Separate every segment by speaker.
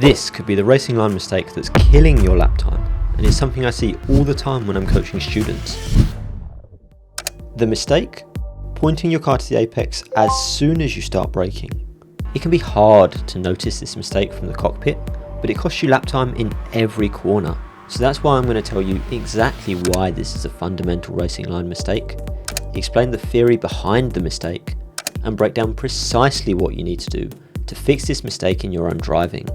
Speaker 1: This could be the racing line mistake that's killing your lap time, and it's something I see all the time when I'm coaching students. The mistake? Pointing your car to the apex as soon as you start braking. It can be hard to notice this mistake from the cockpit, but it costs you lap time in every corner. So that's why I'm going to tell you exactly why this is a fundamental racing line mistake, explain the theory behind the mistake, and break down precisely what you need to do to fix this mistake in your own driving.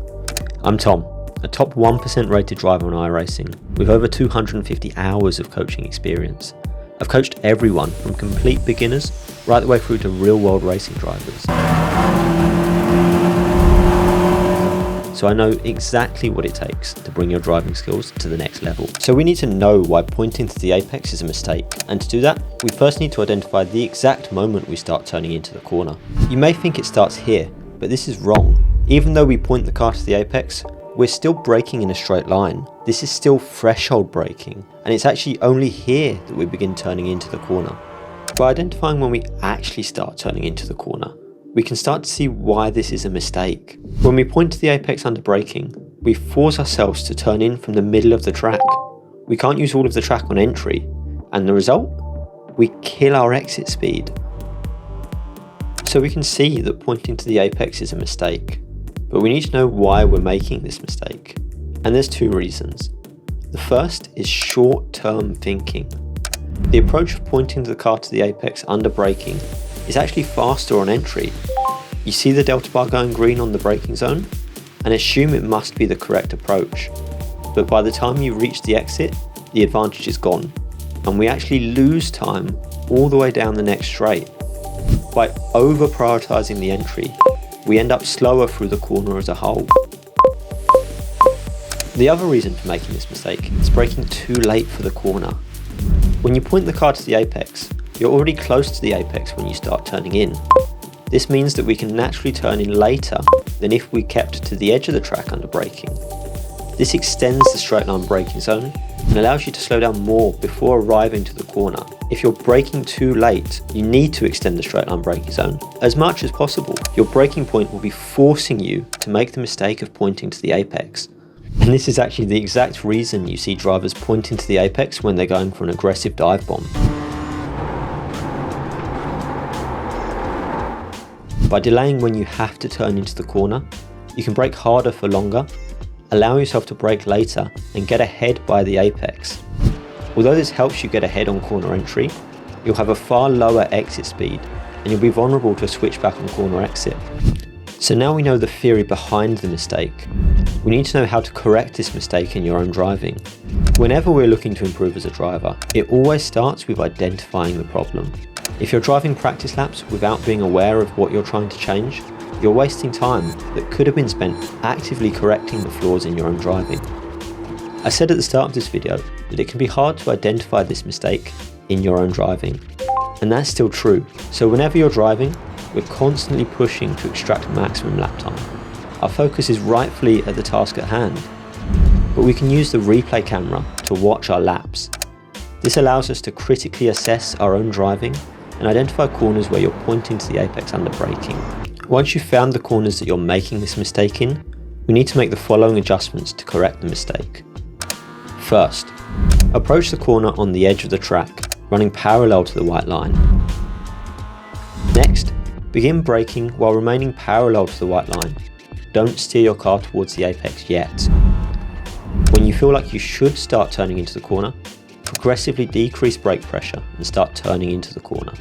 Speaker 1: I'm Tom, a top 1% rated driver on iRacing with over 250 hours of coaching experience. I've coached everyone from complete beginners right the way through to real-world racing drivers. So I know exactly what it takes to bring your driving skills to the next level. So we need to know why pointing to the apex is a mistake. And to do that, we first need to identify the exact moment we start turning into the corner. You may think it starts here, but this is wrong. Even though we point the car to the apex, we're still braking in a straight line. This is still threshold braking, and it's actually only here that we begin turning into the corner. By identifying when we actually start turning into the corner, we can start to see why this is a mistake. When we point to the apex under braking, we force ourselves to turn in from the middle of the track. We can't use all of the track on entry, and the result? We kill our exit speed. So we can see that pointing to the apex is a mistake, but we need to know why we're making this mistake. And there's two reasons. The first is short-term thinking. The approach of pointing the car to the apex under braking is actually faster on entry. You see the delta bar going green on the braking zone and assume it must be the correct approach. But by the time you reach the exit, the advantage is gone, and we actually lose time all the way down the next straight. By over-prioritizing the entry, we end up slower through the corner as a whole. The other reason for making this mistake is braking too late for the corner. When you point the car to the apex, you're already close to the apex when you start turning in. This means that we can naturally turn in later than if we kept to the edge of the track under braking. This extends the straight line braking zone and allows you to slow down more before arriving to the corner. If you're braking too late, you need to extend the straight line braking zone as much as possible. Your braking point will be forcing you to make the mistake of pointing to the apex. And this is actually the exact reason you see drivers pointing to the apex when they're going for an aggressive dive bomb. By delaying when you have to turn into the corner, you can brake harder for longer, allow yourself to brake later and get ahead by the apex. Although this helps you get ahead on corner entry, you'll have a far lower exit speed and you'll be vulnerable to a switchback on corner exit. So now we know the theory behind the mistake. We need to know how to correct this mistake in your own driving. Whenever we're looking to improve as a driver, it always starts with identifying the problem. If you're driving practice laps without being aware of what you're trying to change, you're wasting time that could have been spent actively correcting the flaws in your own driving. I said at the start of this video that it can be hard to identify this mistake in your own driving, and that's still true. So whenever you're driving, we're constantly pushing to extract maximum lap time. Our focus is rightfully at the task at hand, but we can use the replay camera to watch our laps. This allows us to critically assess our own driving and identify corners where you're pointing to the apex under braking. Once you've found the corners that you're making this mistake in, we need to make the following adjustments to correct the mistake. First, approach the corner on the edge of the track, running parallel to the white line. Next, begin braking while remaining parallel to the white line. Don't steer your car towards the apex yet. When you feel like you should start turning into the corner, progressively decrease brake pressure and start turning into the corner.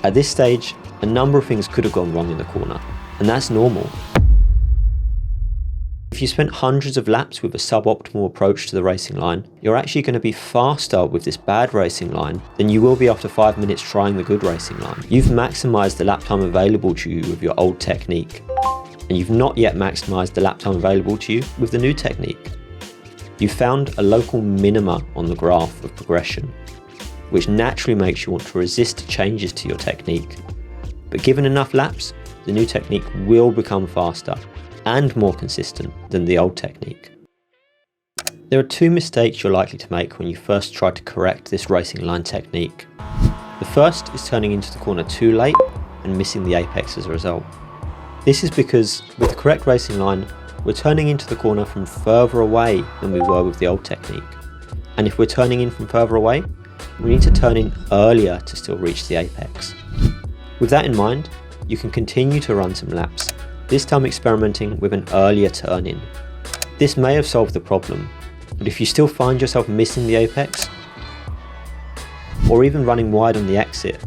Speaker 1: At this stage, a number of things could have gone wrong in the corner, and that's normal. If you spent hundreds of laps with a suboptimal approach to the racing line, you're actually going to be faster with this bad racing line than you will be after 5 minutes trying the good racing line. You've maximised the lap time available to you with your old technique, and you've not yet maximised the lap time available to you with the new technique. You've found a local minima on the graph of progression, which naturally makes you want to resist changes to your technique. But given enough laps, the new technique will become faster and more consistent than the old technique. There are two mistakes you're likely to make when you first try to correct this racing line technique. The first is turning into the corner too late and missing the apex as a result. This is because with the correct racing line, we're turning into the corner from further away than we were with the old technique. And if we're turning in from further away, we need to turn in earlier to still reach the apex. With that in mind, you can continue to run some laps, this time experimenting with an earlier turn in. This may have solved the problem, but if you still find yourself missing the apex, or even running wide on the exit,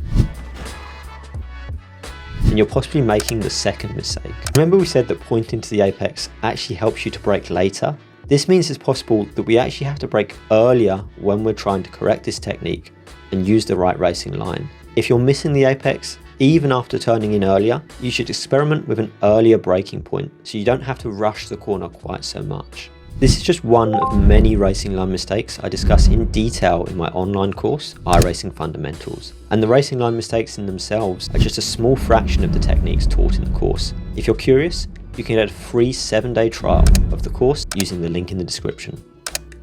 Speaker 1: then you're possibly making the second mistake. Remember we said that pointing to the apex actually helps you to brake later? This means it's possible that we actually have to brake earlier when we're trying to correct this technique and use the right racing line. If you're missing the apex, even after turning in earlier, you should experiment with an earlier braking point so you don't have to rush the corner quite so much. This is just one of many racing line mistakes I discuss in detail in my online course, iRacing Fundamentals. And the racing line mistakes in themselves are just a small fraction of the techniques taught in the course. If you're curious, you can get a free 7-day trial of the course using the link in the description.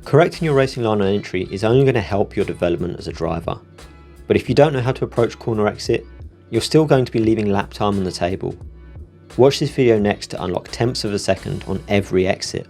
Speaker 1: Correcting your racing line on entry is only going to help your development as a driver. But if you don't know how to approach corner exit, you're still going to be leaving lap time on the table. Watch this video next to unlock tenths of a second on every exit.